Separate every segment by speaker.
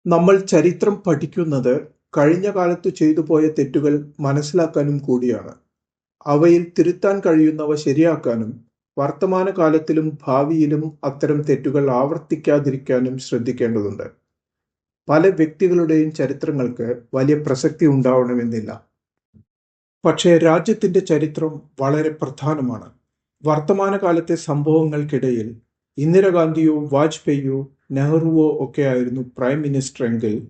Speaker 1: നമ്മൾ ചരിത്രം പഠിക്കുന്നത് കഴിഞ്ഞ കാലത്തു ചെയ്തുപോയ തെറ്റുകൾ മനസ്സിലാക്കാനും കൂടിയാണ്. അവയിൽ തിരുത്താൻ കഴിയുന്നവ ശരിയാക്കാനും വർത്തമാനകാലത്തിലും ഭാവിയിലും അത്തരം തെറ്റുകൾ ആവർത്തിക്കാതിരിക്കാനും ശ്രദ്ധിക്കേണ്ടതുണ്ട്. പല വ്യക്തികളുടെയും ചരിത്രങ്ങൾക്ക് വലിയ പ്രസക്തി ഉണ്ടാവണമെന്നില്ല. പക്ഷേ രാജ്യത്തിന്റെ ചരിത്രം വളരെ പ്രധാനമാണ്. വർത്തമാനകാലത്തെ സംഭവങ്ങൾക്കിടയിൽ ഇന്ദിരാഗാന്ധിയോ വാജ്പേയിയോ നെഹ്റുവോ ഒക്കെയായിരുന്നു പ്രൈം മിനിസ്റ്റർ എങ്കിൽ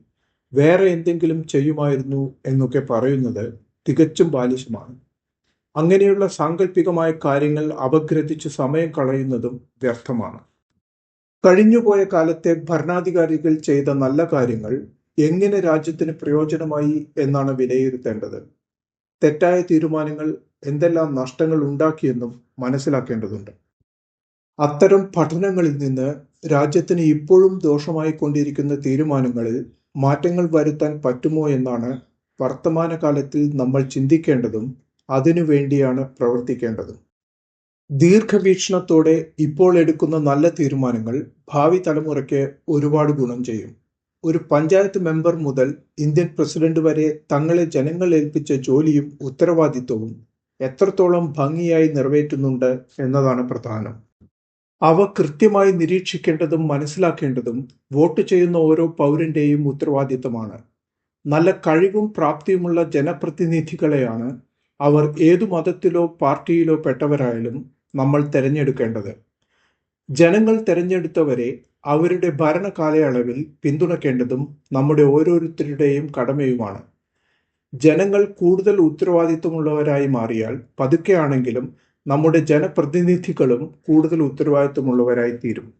Speaker 1: വേറെ എന്തെങ്കിലും ചെയ്യുമായിരുന്നു എന്നൊക്കെ പറയുന്നത് തികച്ചും ബാലിശമാണ്. അങ്ങനെയുള്ള സാങ്കല്പികമായ കാര്യങ്ങൾ അപഗ്രഥിച്ച് സമയം കളയുന്നതും വ്യർത്ഥമാണ്. കഴിഞ്ഞുപോയ കാലത്തെ ഭരണാധികാരികൾ ചെയ്ത നല്ല കാര്യങ്ങൾ എങ്ങനെ രാജ്യത്തിന് പ്രയോജനമായി എന്നാണ് വിലയിരുത്തേണ്ടത്. തെറ്റായ തീരുമാനങ്ങൾ എന്തെല്ലാം നഷ്ടങ്ങൾ ഉണ്ടാക്കിയെന്നും മനസ്സിലാക്കേണ്ടതുണ്ട്. അത്തരം പഠനങ്ങളിൽ നിന്ന് രാജ്യത്തിന് ഇപ്പോഴും ദോഷമായി കൊണ്ടിരിക്കുന്ന തീരുമാനങ്ങളിൽ മാറ്റങ്ങൾ വരുത്താൻ പറ്റുമോ എന്നാണ് വർത്തമാനകാലത്തിൽ നമ്മൾ ചിന്തിക്കേണ്ടതും അതിനു വേണ്ടിയാണ് പ്രവർത്തിക്കേണ്ടതും. ദീർഘവീക്ഷണത്തോടെ ഇപ്പോൾ എടുക്കുന്ന നല്ല തീരുമാനങ്ങൾ ഭാവി തലമുറയ്ക്ക് ഒരുപാട് ഗുണം ചെയ്യും. ഒരു പഞ്ചായത്ത് മെമ്പർ മുതൽ ഇന്ത്യൻ പ്രസിഡന്റ് വരെ തങ്ങളെ ജനങ്ങൾ ഏൽപ്പിച്ച ജോലിയും ഉത്തരവാദിത്വവും എത്രത്തോളം ഭംഗിയായി നിറവേറ്റുന്നുണ്ട് എന്നതാണ് പ്രധാനം. അവ കൃത്യമായി നിരീക്ഷിക്കേണ്ടതും മനസ്സിലാക്കേണ്ടതും വോട്ട് ചെയ്യുന്ന ഓരോ പൗരന്റെയും ഉത്തരവാദിത്തമാണ്. നല്ല കഴിവും പ്രാപ്തിയുമുള്ള ജനപ്രതിനിധികളെയാണ് അവർ ഏതു മതത്തിലോ പാർട്ടിയിലോ പെട്ടവരായാലും നമ്മൾ തിരഞ്ഞെടുക്കേണ്ടത്. ജനങ്ങൾ തിരഞ്ഞെടുത്തവരെ അവരുടെ ഭരണകാലയളവിൽ പിന്തുണയ്ക്കേണ്ടതും നമ്മുടെ ഓരോരുത്തരുടെയും കടമയുമാണ്. ജനങ്ങൾ കൂടുതൽ ഉത്തരവാദിത്വമുള്ളവരായി മാറിയാൽ പതുക്കെയാണെങ്കിലും നമ്മുടെ ജനപ്രതിനിധികളും കൂടുതൽ ഉത്തരവാദിത്വമുള്ളവരായി തീരും.